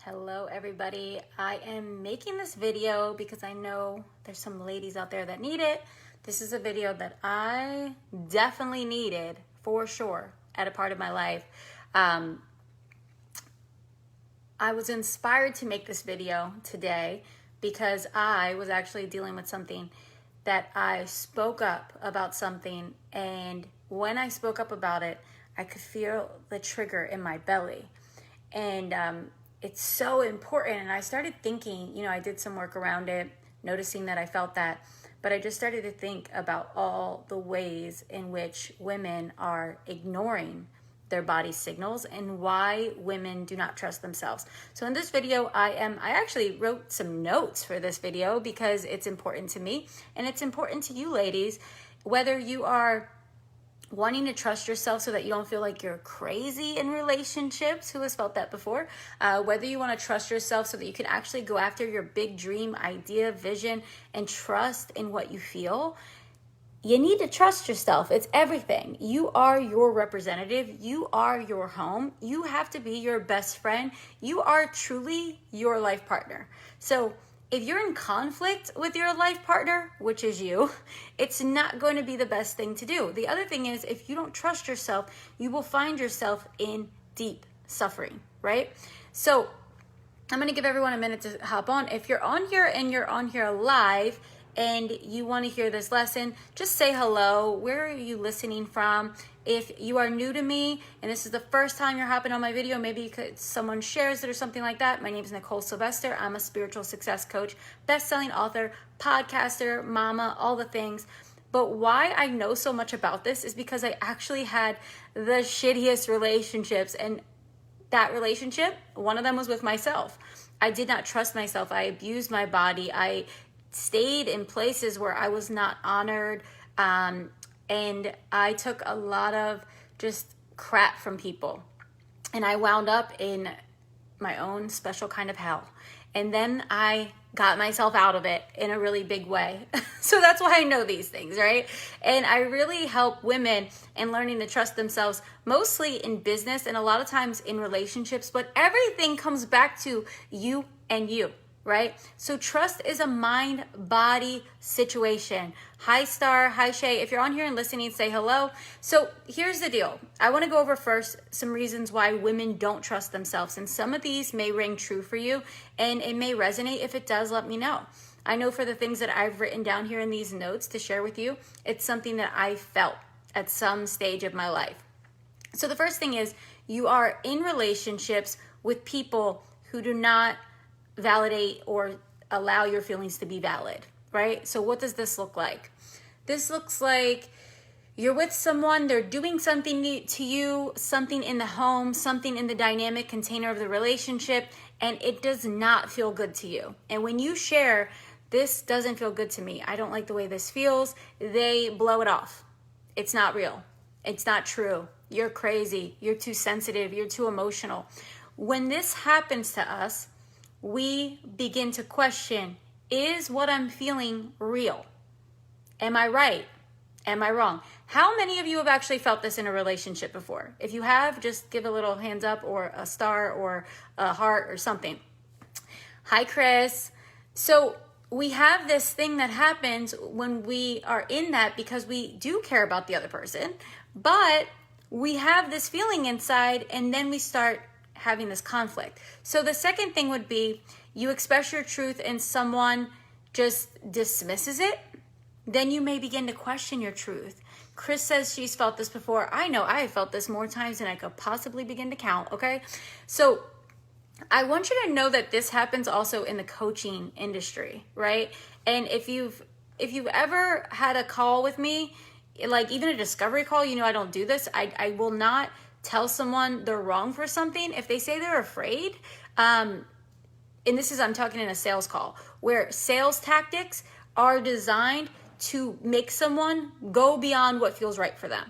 Hello everybody. I am making this video because I know there's some ladies out there that need it. This is a video that I definitely needed for sure at a part of my life. I was inspired to make this video today because I was actually dealing with something that I spoke up about something, and when I spoke up about it, I could feel the trigger in my belly. And it's so important. And I started thinking, I did some work around it, noticing that I felt that, but I just started to think about all the ways in which women are ignoring their body signals and why women do not trust themselves. So in this video, I actually wrote some notes for this video because it's important to me and it's important to you ladies, whether you are wanting to trust yourself so that you don't feel like you're crazy in relationships. Who has felt that before? Whether you want to trust yourself so that you can actually go after your big dream, idea, vision, and trust in what you feel. You need to trust yourself. It's everything. You are your representative. You are your home. You have to be your best friend. You are truly your life partner. So if you're in conflict with your life partner, which is you, it's not going to be the best thing to do. The other thing is, if you don't trust yourself, you will find yourself in deep suffering, right? So I'm going to give everyone a minute to hop on. If you're on here and you're on here live and you want to hear this lesson, just say hello. Where are you listening from? If you are new to me and this is the first time you're hopping on my video, maybe someone shares it or something like that. My name is Nicole Sylvester. I'm a spiritual success coach, best-selling author, podcaster, mama, all the things. But why I know so much about this is because I actually had the shittiest relationships. And that relationship, one of them was with myself. I did not trust myself. I abused my body. I stayed in places where I was not honored. And I took a lot of just crap from people. And I wound up in my own special kind of hell. And then I got myself out of it in a really big way. So that's why I know these things, right? And I really help women in learning to trust themselves, mostly in business and a lot of times in relationships. But everything comes back to you and you. Right? So trust is a mind-body situation. Hi Star, hi Shay. If you're on here and listening, say hello. So here's the deal. I want to go over first some reasons why women don't trust themselves. And some of these may ring true for you and it may resonate. If it does, let me know. I know for the things that I've written down here in these notes to share with you, it's something that I felt at some stage of my life. So the first thing is, you are in relationships with people who do not validate or allow your feelings to be valid, right? So what does this look like? This looks like you're with someone, they're doing something to you, something in the home, something in the dynamic container of the relationship, and it does not feel good to you. And when you share, this doesn't feel good to me, I don't like the way this feels, they blow it off. It's not real. It's not true. You're crazy. You're too sensitive. You're too emotional. When this happens to us, we begin to question, is what I'm feeling real? Am I right? Am I wrong? How many of you have actually felt this in a relationship before? If you have, just give a little hands up or a star or a heart or something. Hi, Chris. So we have this thing that happens when we are in that because we do care about the other person, but we have this feeling inside and then we start having this conflict. So the second thing would be, you express your truth and someone just dismisses it. Then you may begin to question your truth. Chris says she's felt this before. I know I have felt this more times than I could possibly begin to count, okay? So I want you to know that this happens also in the coaching industry, right? And if you've ever had a call with me, like even a discovery call, I don't do this. I will not tell someone they're wrong for something. If they say they're afraid, and I'm talking in a sales call, where sales tactics are designed to make someone go beyond what feels right for them.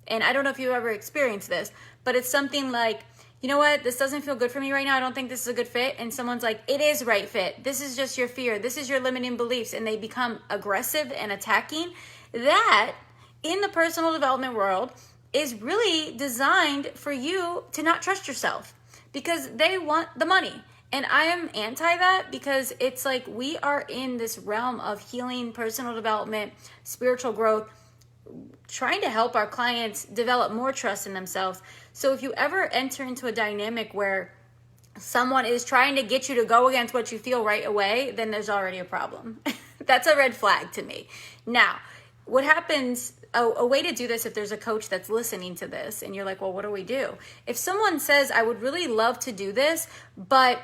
And I don't know if you've ever experienced this, but it's something like, you know what, this doesn't feel good for me right now. I don't think this is a good fit. And someone's like, it is right fit. This is just your fear. This is your limiting beliefs. And they become aggressive and attacking. That, in the personal development world, is really designed for you to not trust yourself because they want the money And I am anti that because it's like we are in this realm of healing, personal development, spiritual growth, trying to help our clients develop more trust in themselves. So if you ever enter into a dynamic where someone is trying to get you to go against what you feel right away, then there's already a problem. That's a red flag to me. Now, what happens, a way to do this, if there's a coach that's listening to this and you're like, well, what do we do? If someone says, I would really love to do this, but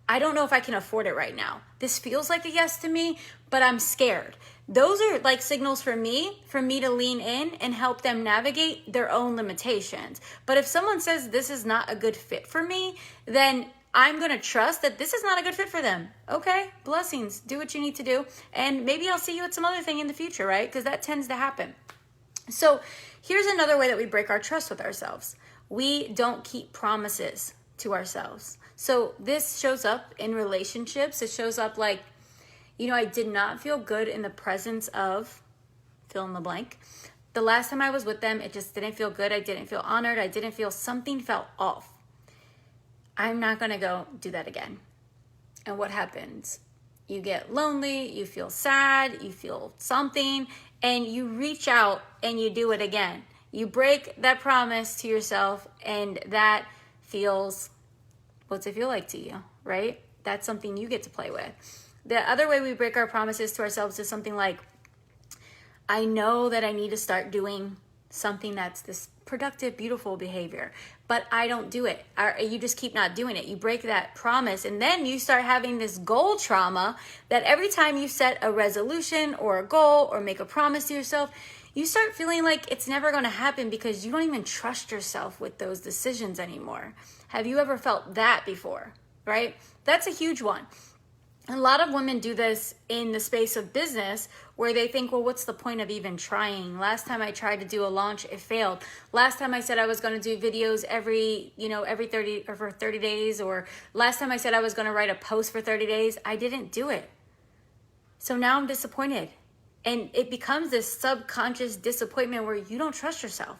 I don't know if I can afford it right now. This feels like a yes to me, but I'm scared. Those are like signals for me to lean in and help them navigate their own limitations. But if someone says this is not a good fit for me, then I'm going to trust that this is not a good fit for them. Okay, blessings. Do what you need to do. And maybe I'll see you at some other thing in the future, right? Because that tends to happen. So here's another way that we break our trust with ourselves. We don't keep promises to ourselves. So this shows up in relationships. It shows up like, I did not feel good in the presence of fill in the blank. The last time I was with them, it just didn't feel good. I didn't feel honored. I didn't feel, something felt off. I'm not going to go do that again. And what happens? You get lonely, you feel sad, you feel something, and you reach out and you do it again. You break that promise to yourself, and that feels, what's it feel like to you, right? That's something you get to play with. The other way we break our promises to ourselves is something like, I know that I need to start doing something that's this productive, beautiful behavior, but I don't do it. You just keep not doing it. You break that promise, and then you start having this goal trauma that every time you set a resolution or a goal or make a promise to yourself, you start feeling like it's never going to happen because you don't even trust yourself with those decisions anymore. Have you ever felt that before, right? That's a huge one. A lot of women do this in the space of business where they think, well, what's the point of even trying? Last time I tried to do a launch, it failed. Last time I said I was going to do videos every 30 or for 30 days, or last time I said I was going to write a post for 30 days, I didn't do it. So now I'm disappointed. And it becomes this subconscious disappointment where you don't trust yourself.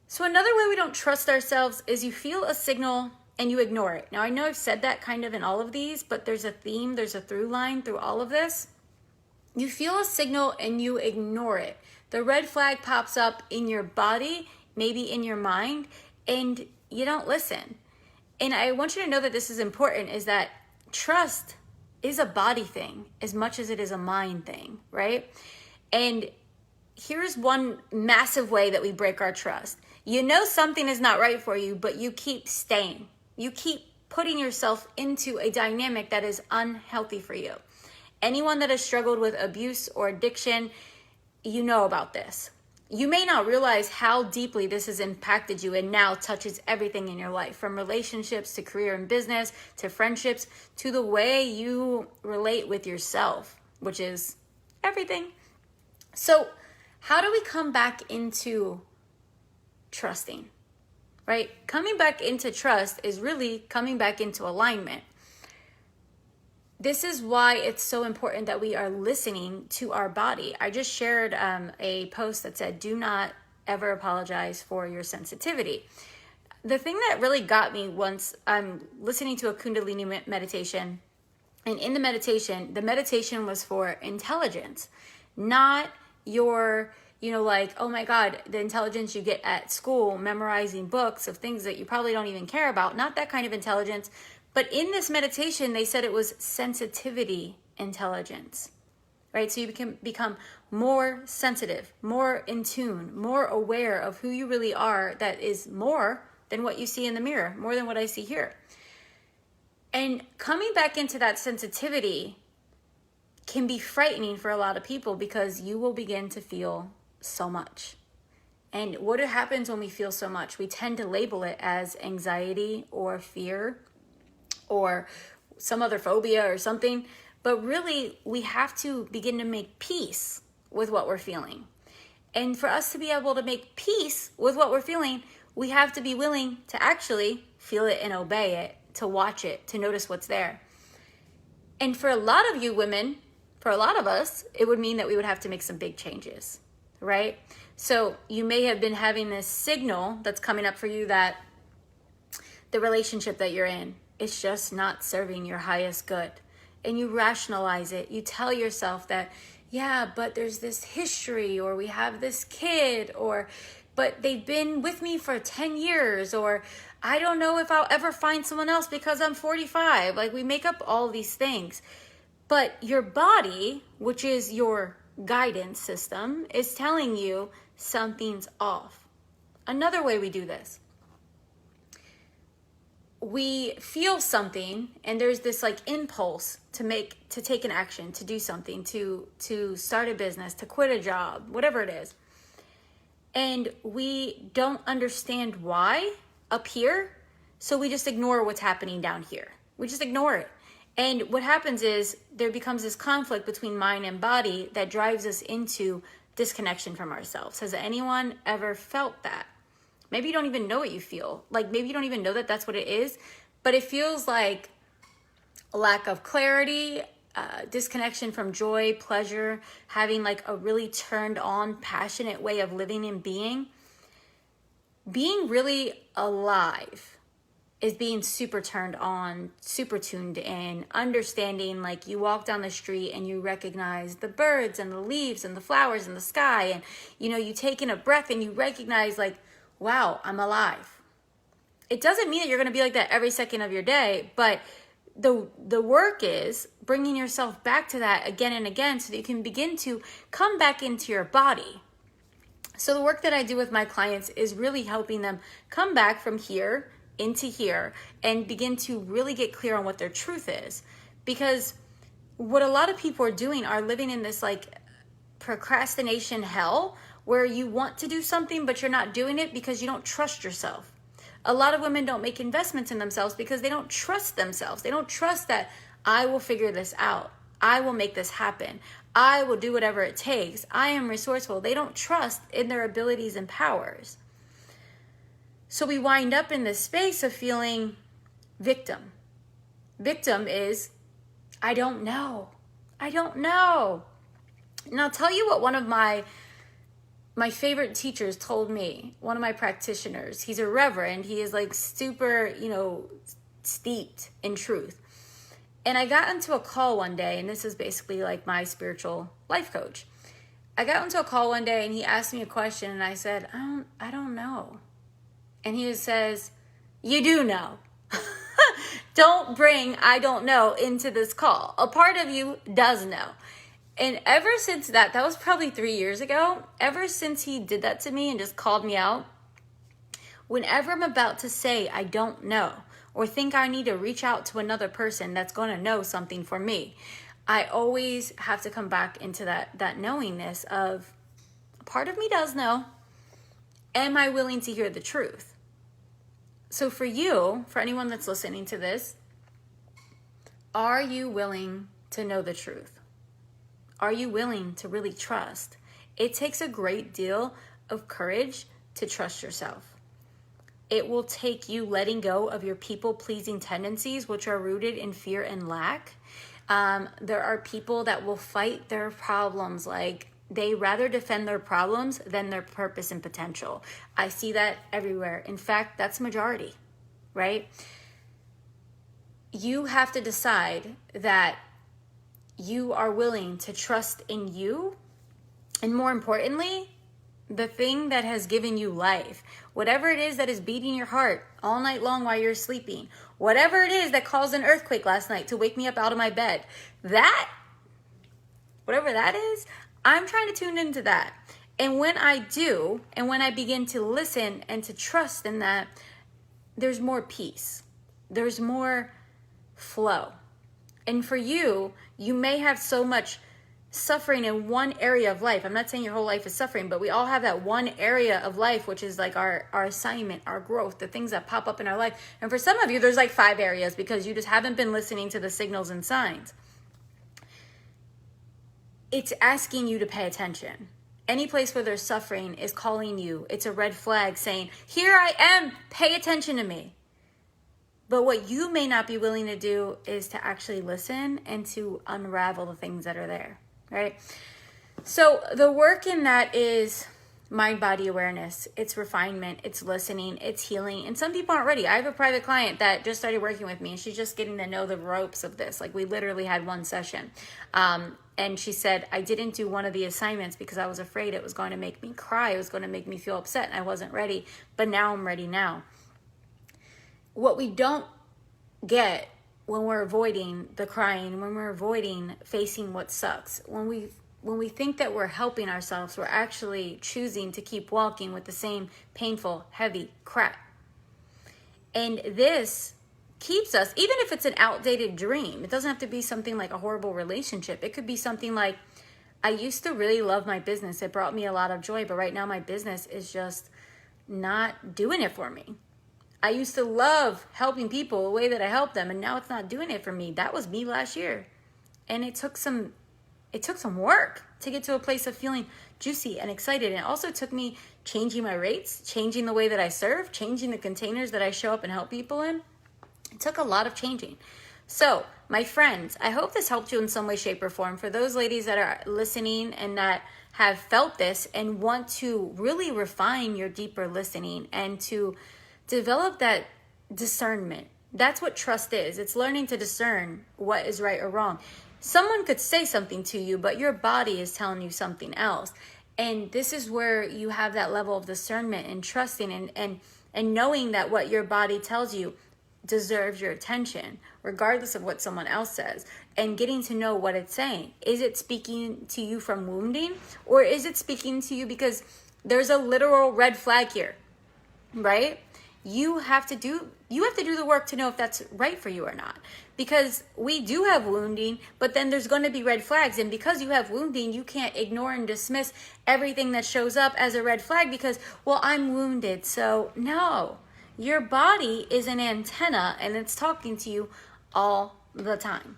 So another way we don't trust ourselves is you feel a signal and you ignore it. Now, I know I've said that kind of in all of these, but there's a theme, there's a through line through all of this. You feel a signal and you ignore it. The red flag pops up in your body, maybe in your mind, and you don't listen. And I want you to know that this is important, is that trust is a body thing as much as it is a mind thing, right? And here's one massive way that we break our trust. You know something is not right for you, but you keep staying. You keep putting yourself into a dynamic that is unhealthy for you. Anyone that has struggled with abuse or addiction, you know about this. You may not realize how deeply this has impacted you and now touches everything in your life, from relationships to career and business to friendships to the way you relate with yourself, which is everything. So how do we come back into trusting? Right? Coming back into trust is really coming back into alignment. This is why it's so important that we are listening to our body. I just shared a post that said, do not ever apologize for your sensitivity. The thing that really got me once I'm listening to a Kundalini meditation, and in the meditation was for intelligence, not your like, oh my God, the intelligence you get at school, memorizing books of things that you probably don't even care about, not that kind of intelligence. But in this meditation, they said it was sensitivity intelligence, right? So you can become more sensitive, more in tune, more aware of who you really are. That is more than what you see in the mirror, more than what I see here. And coming back into that sensitivity can be frightening for a lot of people because you will begin to feel so much. And what happens when we feel so much? We tend to label it as anxiety or fear or some other phobia or something. But really, we have to begin to make peace with what we're feeling. And for us to be able to make peace with what we're feeling, we have to be willing to actually feel it and obey it, to watch it, to notice what's there. And for a lot of you women, for a lot of us, it would mean that we would have to make some big changes, right? So you may have been having this signal that's coming up for you that the relationship that you're in it's just not serving your highest good. And you rationalize it. You tell yourself that, yeah, but there's this history, or we have this kid, or but they've been with me for 10 years, or I don't know if I'll ever find someone else because I'm 45. Like, we make up all these things. But your body, which is your guidance system, is telling you something's off. Another way we do this, we feel something, and there's this like impulse to take an action, to do something, to start a business, to quit a job, whatever it is. And we don't understand why up here, so we just ignore what's happening down here. We just ignore it. And what happens is there becomes this conflict between mind and body that drives us into disconnection from ourselves. Has anyone ever felt that? Maybe you don't even know what you feel. Like, maybe you don't even know that that's what it is, but it feels like a lack of clarity, disconnection from joy, pleasure, having like a really turned on, passionate way of living and being. Being really alive is being super turned on, super tuned in, understanding, like you walk down the street and you recognize the birds and the leaves and the flowers and the sky, and you take in a breath and you recognize, like, wow, I'm alive. It doesn't mean that you're going to be like that every second of your day, but the work is bringing yourself back to that again and again so that you can begin to come back into your body. So the work that I do with my clients is really helping them come back from here into here and begin to really get clear on what their truth is. Because what a lot of people are doing are living in this like procrastination hell, where you want to do something but you're not doing it because you don't trust yourself. A lot of women don't make investments in themselves because they don't trust themselves. They don't trust that I will figure this out. I will make this happen. I will do whatever it takes. I am resourceful. They don't trust in their abilities and powers. So we wind up in this space of feeling victim. Victim is, I don't know. I don't know. And I'll tell you what one of my favorite teachers told me, one of my practitioners. He's a reverend. He is like super, steeped in truth. And I got into a call one day, and this is basically like my spiritual life coach. I got into a call one day and he asked me a question, and I said, I don't know. And he says, you do know. Don't bring I don't know into this call. A part of you does know. And ever since that was probably 3 years ago, ever since he did that to me and just called me out, whenever I'm about to say I don't know, or think I need to reach out to another person that's going to know something for me, I always have to come back into that knowingness of, a part of me does know. Am I willing to hear the truth? So for you, for anyone that's listening to this, are you willing to know the truth? Are you willing to really trust? It takes a great deal of courage to trust yourself. It will take you letting go of your people-pleasing tendencies, which are rooted in fear and lack. There are people that will fight their problems, like they rather defend their problems than their purpose and potential. I see that everywhere. In fact, that's majority, right? You have to decide that you are willing to trust in you, and more importantly, the thing that has given you life. Whatever it is that is beating your heart all night long while you're sleeping, whatever it is that caused an earthquake last night to wake me up out of my bed, whatever that is, I'm trying to tune into that. And when I do, and when I begin to listen and to trust in that, there's more peace. There's more flow. And for you, you may have so much suffering in one area of life. I'm not saying your whole life is suffering, but we all have that one area of life, which is like our assignment, our growth, the things that pop up in our life. And for some of you, there's like 5 areas because you just haven't been listening to the signals and signs. It's asking you to pay attention. Any place where there's suffering is calling you. It's a red flag saying, here I am, pay attention to me. But what you may not be willing to do is to actually listen and to unravel the things that are there, right? So the work in that is mind-body awareness, it's refinement, it's listening, it's healing. And some people aren't ready. I have a private client that just started working with me, and she's just getting to know the ropes of this. Like, we literally had one session. And she said, I didn't do one of the assignments because I was afraid it was going to make me cry. It was going to make me feel upset, and I wasn't ready. But now I'm ready now. What we don't get when we're avoiding the crying, when we're avoiding facing what sucks, when we think that we're helping ourselves, we're actually choosing to keep walking with the same painful, heavy crap. And this keeps us, even if it's an outdated dream, it doesn't have to be something like a horrible relationship. It could be something like, I used to really love my business. It brought me a lot of joy, but right now my business is just not doing it for me. I used to love helping people the way that I helped them, and now it's not doing it for me. That was me last year. And it took some work to get to a place of feeling juicy and excited. And it also took me changing my rates, changing the way that I serve, changing the containers that I show up and help people in. It took a lot of changing. So, my friends, I hope this helped you in some way, shape, or form. For those ladies that are listening and that have felt this and want to really refine your deeper listening and to develop that discernment. That's what trust is. It's learning to discern what is right or wrong. Someone could say something to you, but your body is telling you something else. And this is where you have that level of discernment and trusting and knowing that what your body tells you deserves your attention, regardless of what someone else says, and getting to know what it's saying. Is it speaking to you from wounding, or is it speaking to you because there's a literal red flag here, right? You have to do the work to know if that's right for you or not. Because we do have wounding, but then there's going to be red flags. And because you have wounding, you can't ignore and dismiss everything that shows up as a red flag because, well, I'm wounded. So no, your body is an antenna and it's talking to you all the time.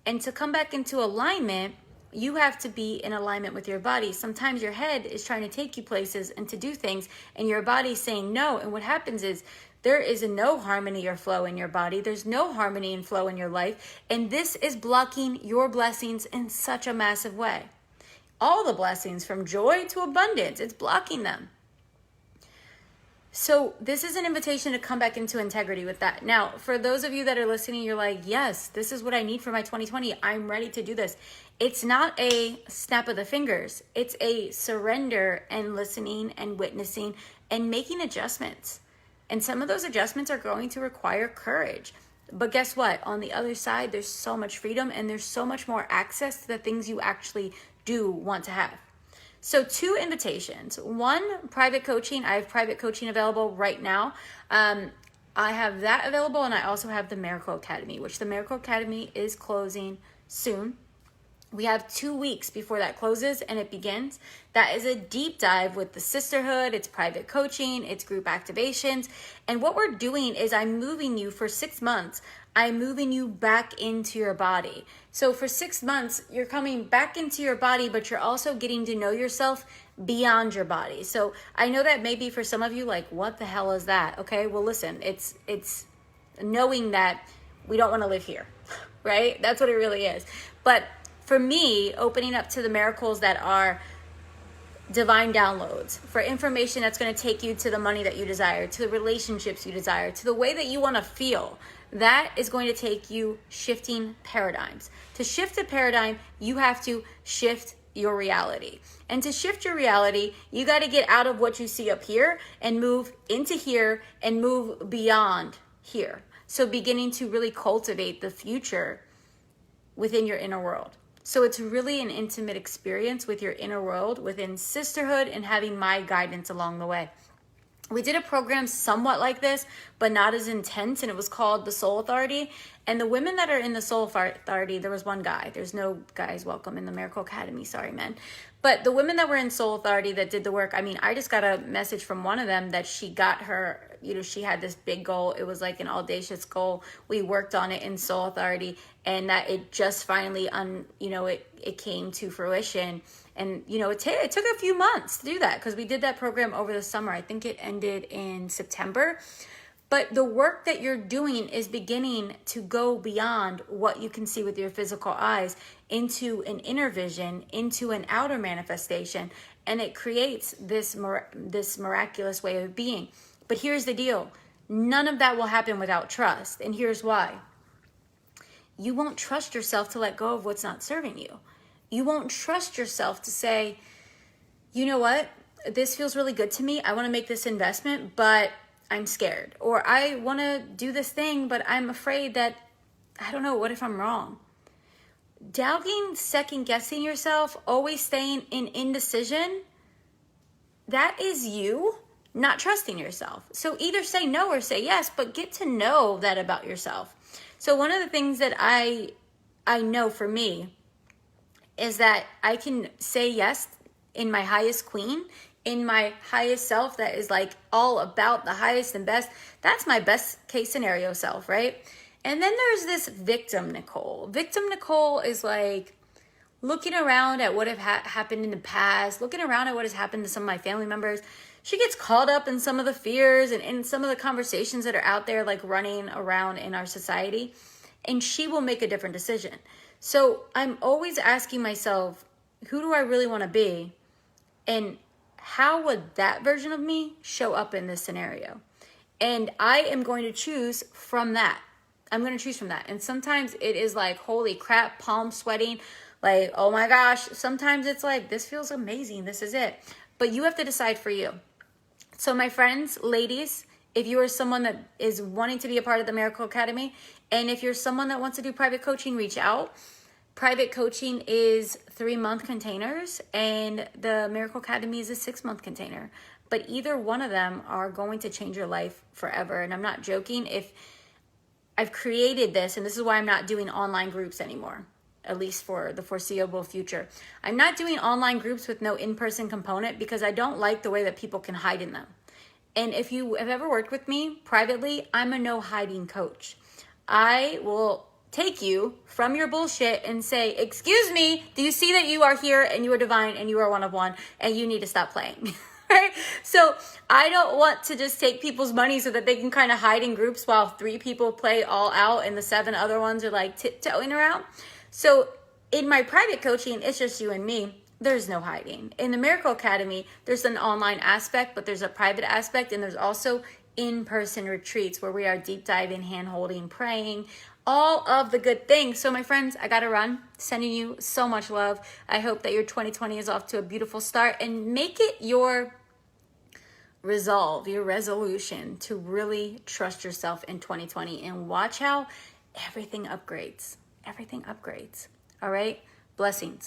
And to come back into alignment, you have to be in alignment with your body. Sometimes your head is trying to take you places and to do things, and your body's saying no. And what happens is there is no harmony or flow in your body. There's no harmony and flow in your life. And this is blocking your blessings in such a massive way. All the blessings from joy to abundance, it's blocking them. So this is an invitation to come back into integrity with that. Now, for those of you that are listening, you're like, yes, this is what I need for my 2020. I'm ready to do this. It's not a snap of the fingers. It's a surrender and listening and witnessing and making adjustments. And some of those adjustments are going to require courage. But guess what? On the other side, there's so much freedom and there's so much more access to the things you actually do want to have. So 2 invitations. 1, private coaching. I have private coaching available right now. I have that available, and I also have the Miracle Academy, which the Miracle Academy is closing soon. We have 2 weeks before that closes and it begins. That is a deep dive with the sisterhood. It's private coaching. It's group activations. And what we're doing is I'm moving you for 6 months. I'm moving you back into your body. So for 6 months, you're coming back into your body, but you're also getting to know yourself beyond your body. So I know that maybe for some of you, like, what the hell is that? Okay, well, listen, it's knowing that we don't want to live here, right? That's what it really is. But for me, opening up to the miracles that are divine downloads, for information that's going to take you to the money that you desire, to the relationships you desire, to the way that you want to feel, that is going to take you shifting paradigms. To shift a paradigm, you have to shift your reality. And to shift your reality, you got to get out of what you see up here and move into here and move beyond here. So beginning to really cultivate the future within your inner world. So it's really an intimate experience with your inner world within sisterhood and having my guidance along the way. We did a program somewhat like this, but not as intense, and it was called the Soul Authority. And the women that are in the Soul Authority, there was one guy. There's no guys welcome in the Miracle Academy. Sorry, men. But the women that were in Soul Authority that did the work, I mean, I just got a message from one of them that she got her, she had this big goal. It was like an audacious goal. We worked on it in Soul Authority, and that it just finally, it came to fruition. And, it took a few months to do that because we did that program over the summer. I think it ended in September. But the work that you're doing is beginning to go beyond what you can see with your physical eyes into an inner vision, into an outer manifestation. and it creates this miraculous way of being. But here's the deal. None of that will happen without trust. And here's why. You won't trust yourself to let go of what's not serving you. You won't trust yourself to say, you know what? This feels really good to me. I want to make this investment, but I'm scared. Or I want to do this thing, but I'm afraid that, I don't know, what if I'm wrong? Doubting, second guessing yourself, always staying in indecision, that is you not trusting yourself. So either say no or say yes, but get to know that about yourself. So one of the things that I know for me is that I can say yes in my highest queen, in my highest self that is like all about the highest and best. That's my best case scenario self, right? And then there's this victim Nicole. Victim Nicole is like looking around at what have happened in the past, looking around at what has happened to some of my family members. She gets caught up in some of the fears and in some of the conversations that are out there, like running around in our society, and she will make a different decision. So I'm always asking myself, who do I really want to be? And how would that version of me show up in this scenario? And I am going to choose from that. I'm going to choose from that. And sometimes it is like, holy crap, palm sweating, like, oh my gosh. Sometimes it's like, this feels amazing. This is it. But you have to decide for you. So my friends, ladies, if you are someone that is wanting to be a part of the Miracle Academy, and if you're someone that wants to do private coaching, reach out. Private coaching is 3-month containers, and the Miracle Academy is a 6-month container. But either one of them are going to change your life forever. And I'm not joking. If I've created this, and this is why I'm not doing online groups anymore, at least for the foreseeable future. I'm not doing online groups with no in-person component because I don't like the way that people can hide in them. And if you have ever worked with me privately, I'm a no hiding coach. I will take you from your bullshit and say, excuse me, do you see that you are here and you are divine and you are one of one and you need to stop playing? Right? So I don't want to just take people's money so that they can kind of hide in groups while 3 people play all out and the 7 other ones are like tiptoeing around. So in my private coaching, it's just you and me. There's no hiding. In the Miracle Academy, there's an online aspect, but there's a private aspect, and there's also in-person retreats where we are deep diving, hand-holding, praying, all of the good things. So my friends, I gotta run. Sending you so much love. I hope that your 2020 is off to a beautiful start, and make it your resolve, your resolution to really trust yourself in 2020 and watch how everything upgrades. Everything upgrades. All right? Blessings.